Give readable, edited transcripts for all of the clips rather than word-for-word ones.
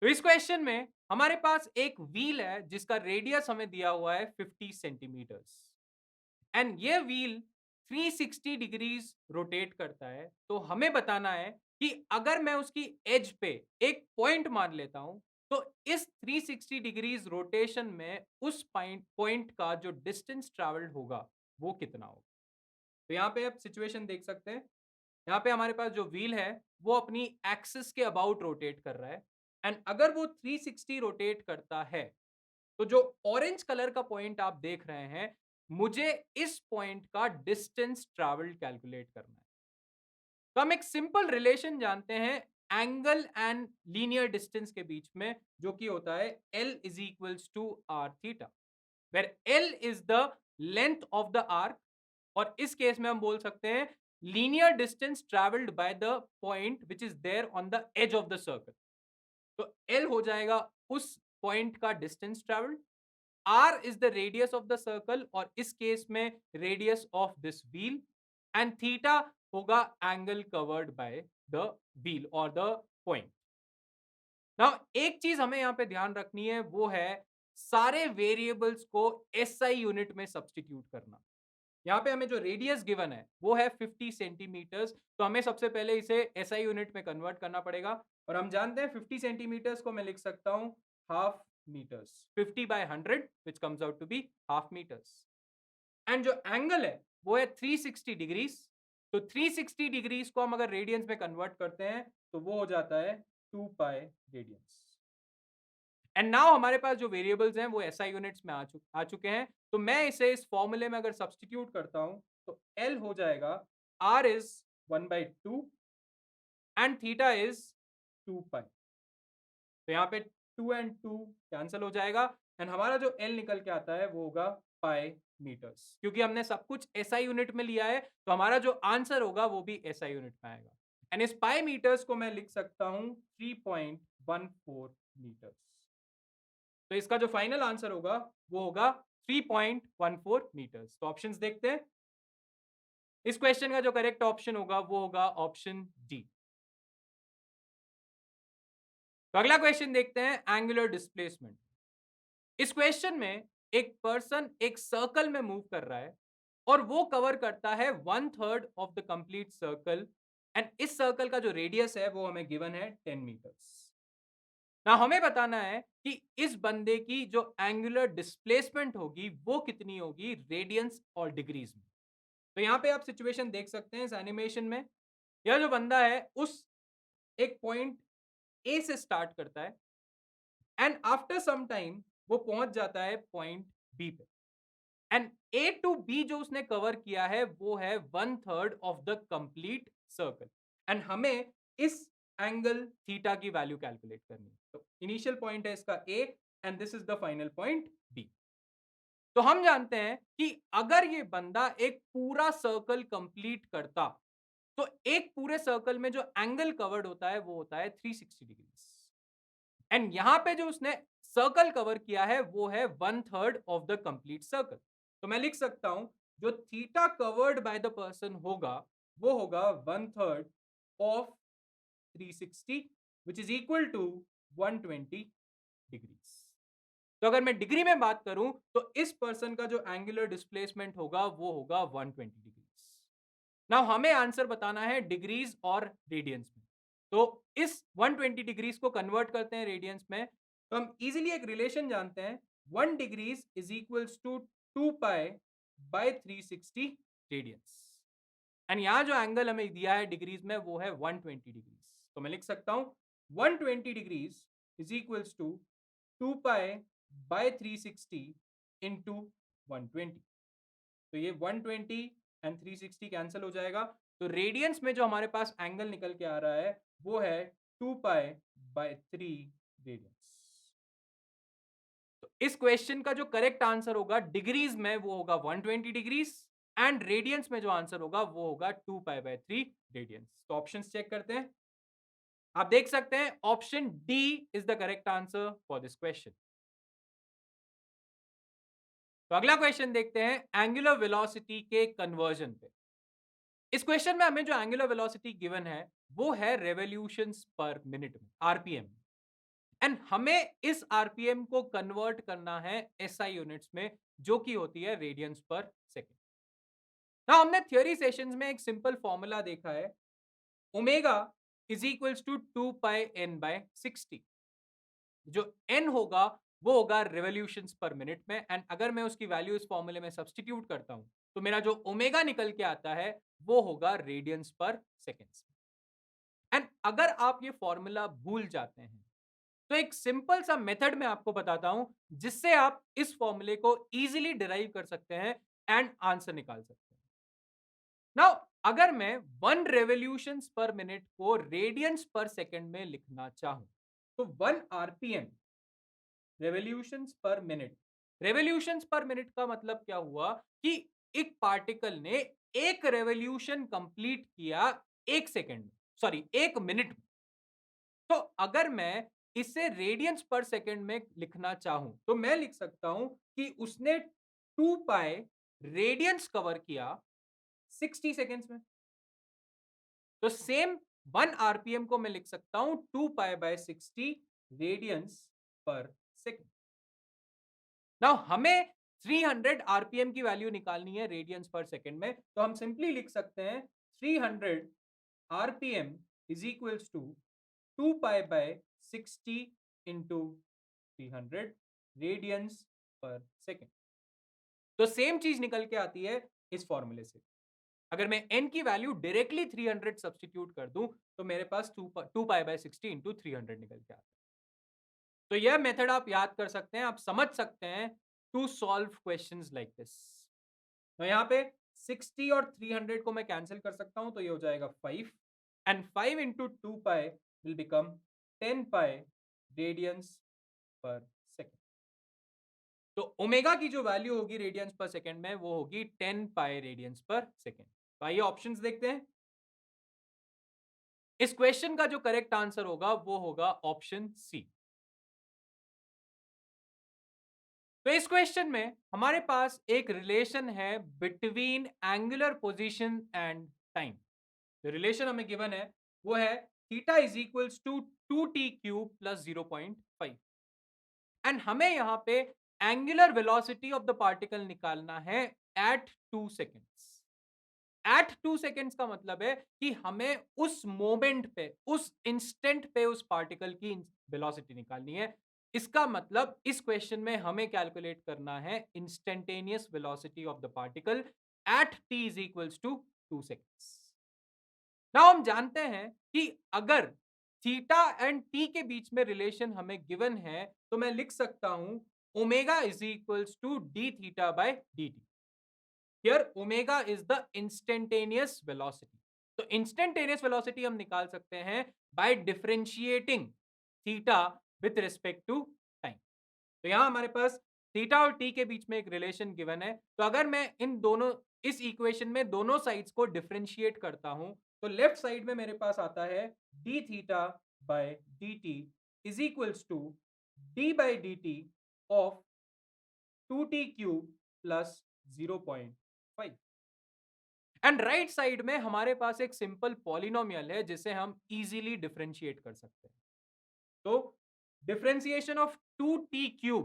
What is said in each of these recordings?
तो इस क्वेश्चन में हमारे पास एक व्हील है जिसका रेडियस हमें दिया हुआ है 50 सेंटीमीटर्स एंड ये व्हील 360 डिग्रीज रोटेट करता है। तो हमें बताना है कि अगर मैं उसकी एज पे एक पॉइंट मान लेता हूं तो इस 360 डिग्रीज रोटेशन में उस पॉइंट पॉइंट का जो डिस्टेंस ट्रैवल्ड होगा वो कितना होगा। तो यहाँ पे आप सिचुएशन देख सकते हैं। यहाँ पे हमारे पास जो व्हील है वो अपनी एक्सिस के अबाउट रोटेट कर रहा है एंड अगर वो 360 रोटेट करता है तो जो ऑरेंज कलर का पॉइंट आप देख रहे हैं, मुझे इस पॉइंट का डिस्टेंस ट्रैवल्ड कैलकुलेट करना है। तो हम एक सिंपल रिलेशन जानते हैं एंगल एंड लीनियर डिस्टेंस के बीच में, जो कि होता है L is equals to r theta, where L is the length of the arc और इस केस में हम बोल सकते हैं linear distance travelled by the point which is there on the edge of the circle. तो L हो जाएगा उस पॉइंट का distance travelled, R is the radius of the circle और इस केस में radius of this wheel and theta होगा angle covered by the wheel or the point। Now एक चीज हमें यहाँ पे ध्यान रखनी है वो है सारे वेरिएबल्स को SI यूनिट में सब्स्टिट्यूट करना। यहाँ पे हमें जो रेडियस गिवन है वो है 50 सेंटीमीटर्स, तो हमें सबसे पहले इसे SI यूनिट में कन्वर्ट करना पड़ेगा और हम जानते हैं 50 सेंटीमीटर्स को मैं लिख सकता हूँ half metres, 50 by 100 which comes out to be half metres and जो एंगल है वो है 360 डिग्रीज। तो 360 डिग्रीज को हम अगर रेडियंस में कन्वर्ट करते हैं तो वो हो जाता है 2 पाई रेडियंस एंड नाउ हमारे पास जो वेरिएबल्स हैं वो एसआई यूनिट्स में आ चुके हैं। तो मैं इसे इस फॉर्मूले में अगर सब्स्टिट्यूट करता हूं तो एल हो जाएगा R is 1/2 and theta is 2 pi. तो यहाँ पे 2 एंड 2 कैंसिल हो जाएगा एंड हमारा जो एल निकल के आता है वो होगा पाई मीटर्स। क्योंकि हमने सब कुछ एसआई यूनिट में लिया है तो हमारा जो आंसर होगा वो भी एसआई यूनिट में आएगा एंड इस पाई मीटर्स को मैं लिख सकता हूं 3.14 मीटर्स। तो इसका जो फाइनल आंसर होगा वो होगा 3.14 मीटर्स। तो ऑप्शंस देखते हैं। इस क्वेश्चन का जो करेक्ट ऑप्शन होगा वो होगा ऑप्शन डी। तो अगला क्वेश्चन देखते हैं एंगुलर डिस्प्लेसमेंट। इस क्वेश्चन में एक पर्सन एक सर्कल में मूव कर रहा है और वो कवर करता है 1/3 of the complete circle and इस सर्कल का जो रेडियस है वो हमें गिवन है 10 मीटर्स। ना हमें बताना है कि इस बंदे की जो एंगुलर डिस्प्लेसमेंट होगी वो कितनी होगी रेडियंस और डिग्रीज में। तो यहाँ पे आप सिचुएशन देख सकते हैं इस एनिमेशन में। यह जो बंदा है उस एक पॉइंट ए से स्टार्ट करता है एंड आफ्टर सम टाइम वो पहुंच जाता है पॉइंट बी पे एंड ए टू बी जो उसने कवर किया है वो है 1/3 of the complete circle and हमें इस एंगल थीटा की वैल्यू कैलकुलेट करनी है। तो इनिशियल पॉइंट है इसका A and this is the final point B. तो हम जानते हैं कि अगर ये बंदा एक पूरा सर्कल कंप्लीट करता तो एक पूरे सर्कल में जो एंगल कवर्ड होता है वो होता है 360 डिग्रीज एंड यहां पे जो उसने सर्कल कवर किया है वो है 1/3 ऑफ द कंप्लीट सर्कल। तो मैं लिख सकता हूं जो theta covered by the person होगा वो होगा 1/3 of 360 which is equal to 120 degrees. तो अगर मैं डिग्री में बात करूं तो इस पर्सन का जो एंगुलर डिस्प्लेसमेंट होगा वो होगा 120 डिग्रीज। नाउ हमें आंसर बताना है डिग्रीज और रेडियंस में। तो इस 120 डिग्रीज को कन्वर्ट करते हैं रेडियंस में तो हम इजीली एक रिलेशन जानते हैं 1 degrees is equals to 2 pi by 360 radians and यहां जो एंगल हमें दिया है डिग्रीज में वो है 120 डिग्रीज। तो मैं लिख सकता हूं 120 degrees is equals to 2 pi by 360 into 120। तो ये 120 एंड 360 कैंसिल हो जाएगा। तो रेडियंस में जो हमारे पास एंगल निकल के आ रहा है वो है 2 पाई बाय 3 रेडियंस। तो इस क्वेश्चन का जो करेक्ट आंसर होगा डिग्रीज में वो होगा 120 डिग्रीज एंड रेडियंस में जो आंसर होगा वो होगा 2 पाई बाय 3 रेडियंस। तो ऑप्शंस चेक करते हैं। आप देख सकते हैं option D is the correct answer for this question. तो अगला क्वेश्चन देखते हैं एंगुलर वेलोसिटी के कन्वर्जन पे। इस क्वेश्चन में हमें जो एंगुलर वेलोसिटी गिवन है वो है रेवोल्यूशंस पर मिनट में, आरपीएम। एंड हमें इस आरपीएम को कन्वर्ट करना है एसआई यूनिट्स में, जो कि होती है रेडियंस पर सेकेंड। ना हमने थ्योरी सेशंस में एक सिंपल फॉर्मूला देखा है, omega is equals to 2 pi n/60। जो n होगा वो होगा रिवॉल्यूशंस पर मिनट में, एंड अगर मैं उसकी वैल्यू इस फॉर्मूले में सब्स्टिट्यूट करता हूं तो मेरा जो ओमेगा निकल के आता है वो होगा रेडियंस पर सेकेंड्स। एंड अगर आप ये फॉर्मूला भूल जाते हैं तो एक सिंपल सा मेथड मैं आपको बताता हूं जिससे आप इस फॉर्मूले को इजीली डिराइव कर सकते हैं एंड आंसर निकाल सकते हैं। नाउ अगर मैं 1 रेवोल्यूशंस पर मिनट को रेडियंस पर सेकंड में लिखना चाहूं तो 1 आरपीएम, रेवोल्यूशंस पर मिनट का मतलब क्या हुआ कि एक पार्टिकल ने एक रेवोल्यूशन कंप्लीट किया 1 सेकंड में, सॉरी 1 मिनट में। तो अगर मैं इसे रेडियंस पर सेकंड में लिखना चाहूं तो मैं लिख सकता हूं कि उसने 2 पाई रेडियंस कवर किया 60 सेकेंड्स में। तो सेम 1 आरपीएम को मैं लिख सकता हूं 2 पाई/60 रेडियंस पर सेकेंड। नाउ हमें 300 आरपीएम की वैल्यू निकालनी है रेडियंस पर सेकेंड में, तो हम सिंपली लिख सकते हैं 300 आरपीएम इज इक्वल्स टू 2 पाई/60 इंटू 300 रेडियंस पर सेकेंड। तो सेम चीज निकल के आती है इस फॉर्मूले से। अगर मैं n की वैल्यू डायरेक्टली 300 सब्स्टिट्यूट कर दूं तो मेरे पास 2 पाई/60 इंटू 300 निकल के आता है। तो यह मेथड आप याद कर सकते हैं, आप समझ सकते हैं to solve questions like this. तो यहाँ पे 60 और 300 को मैं कैंसिल कर सकता हूं, तो ये हो जाएगा 5, and 5 into 2 pi will become 10 pi radiance पर सेकेंड। तो ओमेगा की जो वैल्यू होगी रेडियंस पर सेकेंड में वो होगी 10 पाई रेडियंस पर सेकेंड। तो आइए ऑप्शंस देखते हैं। इस क्वेश्चन का जो करेक्ट आंसर होगा वो होगा ऑप्शन सी। तो इस क्वेश्चन में हमारे पास एक रिलेशन है between angular position and time. जो रिलेशन हमें गिवन है वो है theta is equals to 2t³ plus 0.5, and हमें यहां पे angular velocity of the particle निकालना है एट 2 सेकेंड्स। एट 2 सेकेंड्स का मतलब है कि हमें उस मोमेंट पे, उस इंस्टेंट पे उस पार्टिकल की वेलोसिटी निकालनी है। इसका मतलब इस क्वेश्चन में हमें कैलकुलेट करना है instantaneous velocity of the particle at t is equals to 2 seconds. Now हम जानते हैं कि अगर थीटा एंड टी के बीच में रिलेशन हमें गिवन है तो मैं लिख सकता हूं omega is equals to d theta by d t. Here omega is the instantaneous velocity. तो इंस्टेंटेनियस वेलोसिटी हम निकाल सकते हैं by differentiating theta with respect to time. तो यहां हमारे पास थीटा और टी के बीच में एक रिलेशन गिवन है, तो अगर मैं इन दोनों, इस इक्वेशन में दोनों साइड्स को डिफरेंशिएट करता हूं तो लेफ्ट साइड में मेरे पास आता है d theta by d t is equals to d by d t of 2t³ plus 0.5, and right side में हमारे पास एक सिंपल पॉलिनोमियल है जिसे हम इजीली डिफरेंशिएट कर सकते हैं। तो डिफरेंशिएशन ऑफ 2t³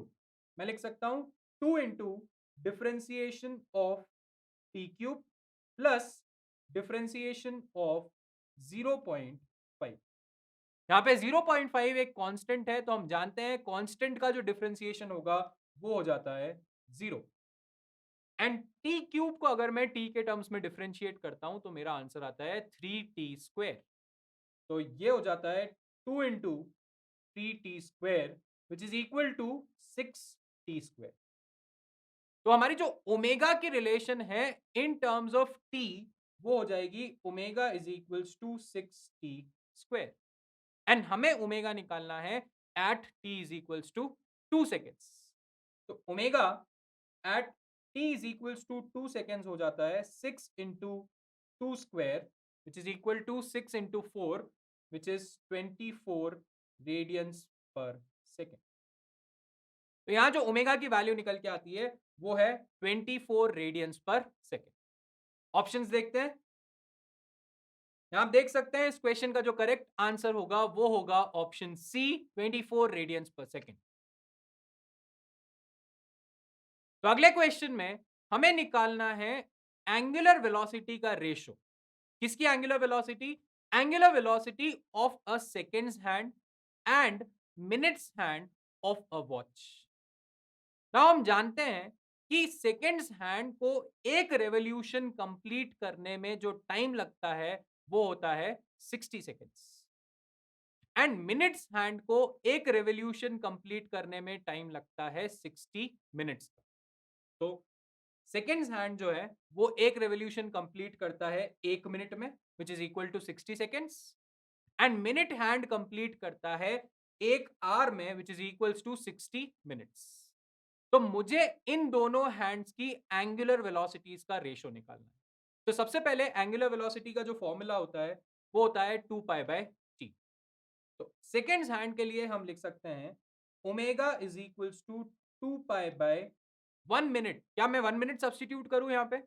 मैं लिख सकता हूं 2 into differentiation of t³ plus differentiation of 0.5। यहां पे 0.5 एक कांस्टेंट है, तो हम जानते हैं कांस्टेंट का जो डिफरेंशिएशन होगा वो हो जाता है 0, एंड t³ को अगर मैं t के टर्म्स में डिफरेंशिएट करता हूं तो मेरा आंसर आता है 3t²। तो ये हो जाता है 2 into 3t² which is equal to 6t²। तो हमारी जो ओमेगा की रिलेशन है इन टर्म्स ऑफ t वो हो जाएगी omega is equals to 6t², and हमें ओमेगा निकालना है at t is equals to 2 seconds. तो omega at t is equals to 2 seconds हो जाता है 6 into 2² which is equal to 6 into 4 which is 24 radians पर सेकेंड। तो यहां जो ओमेगा की वैल्यू निकल के आती है वो है 24 रेडियंस पर सेकेंड। ऑप्शंस देखते हैं। यहाँ आप देख सकते हैं इस क्वेश्चन का जो करेक्ट आंसर होगा वो होगा ऑप्शन सी 24 रेडियंस पर सेकेंड। तो अगले क्वेश्चन में हमें निकालना है एंगुलर वेलोसिटी का रेशो। किसकी angular velocity? Angular velocity of a seconds hand and minutes hand of a watch. Now हम जानते हैं कि सेकेंड्स हैंड को एक रेवोल्यूशन कंप्लीट करने में जो टाइम लगता है वो होता है 60 सेकेंड्स एंड मिनट्स हैंड को एक रेवोल्यूशन कंप्लीट करने में टाइम लगता है 60 मिनट्स का। तो सेकेंड्स हैंड जो है वो एक रेवोल्यूशन कंप्लीट करता है 1 मिनट में which is equal to 60 seconds and minute hand complete करता है 1 आवर में which is equals to 60 minutes. तो मुझे इन दोनों हैंड्स की एंगुलर वेलोसिटीज का रेशो निकालना है। तो सबसे पहले एंगुलर वेलोसिटी का जो फॉर्मूला होता है वो होता है 2 पाई बाय टी। तो सेकेंड्स हैंड के लिए हम लिख सकते हैं omega is equals to 2 pi by 1 minute. क्या मैं 1 मिनट सब्सटीट्यूट करूं यहाँ पे?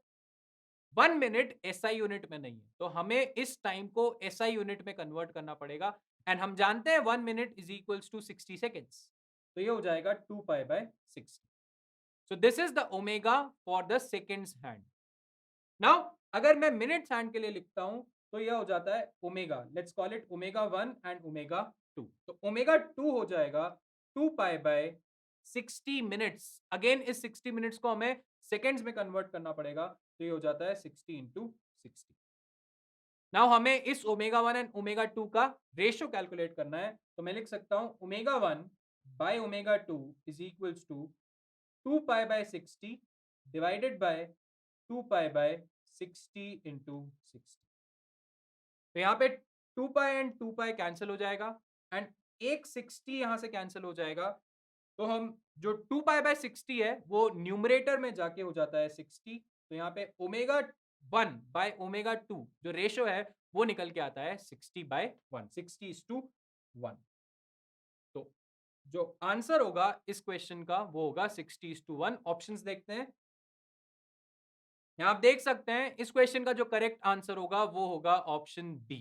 1 मिनट एसआई यूनिट में नहीं है, तो हमें इस टाइम को एसआई यूनिट में कन्वर्ट करना पड़ेगा एंड हम जानते हैं 1 minute is equals to 60 seconds. तो ये हो जाएगा 2 pi by 60। So this is the omega for the seconds hand. Now अगर मैं मिनट्स हैंड के लिए लिखता हूं तो यह हो जाता है omega, let's call it omega 1 and omega 2। तो ओमेगा 2 हो जाएगा 2 पाई बाय 60 मिनट्स। अगेन इस 60 मिनट्स को हमें सेकेंड्स में कन्वर्ट करना पड़ेगा, तो ये हो जाता है 60 इंटू 60। नाउ हमें इस ओमेगा 1 एंड ओमेगा 2 का रेशियो कैलकुलेट करना है, तो मैं लिख सकता हूं omega 1 by omega 2 is equals to 2 pi by 60 divided by 2 pi by 60 into 60। तो यहाँ पे 2 पाई एंड 2 पाई कैंसिल हो जाएगा एंड एक 60 यहाँ से कैंसिल हो जाएगा। तो हम जो 2 पाई बाय 60 है वो न्यूमरेटर में जाके हो जाता है 60। तो यहाँ पे ओमेगा 1 बाय ओमेगा 2 जो रेशियो है वो निकल के आता है 60 बाय 1, 60 इज टू 1। तो जो आंसर होगा इस क्वेश्चन का वो होगा 60:1। ऑप्शंस देखते हैं। यहां आप देख सकते हैं इस क्वेश्चन का जो करेक्ट आंसर होगा वो होगा ऑप्शन बी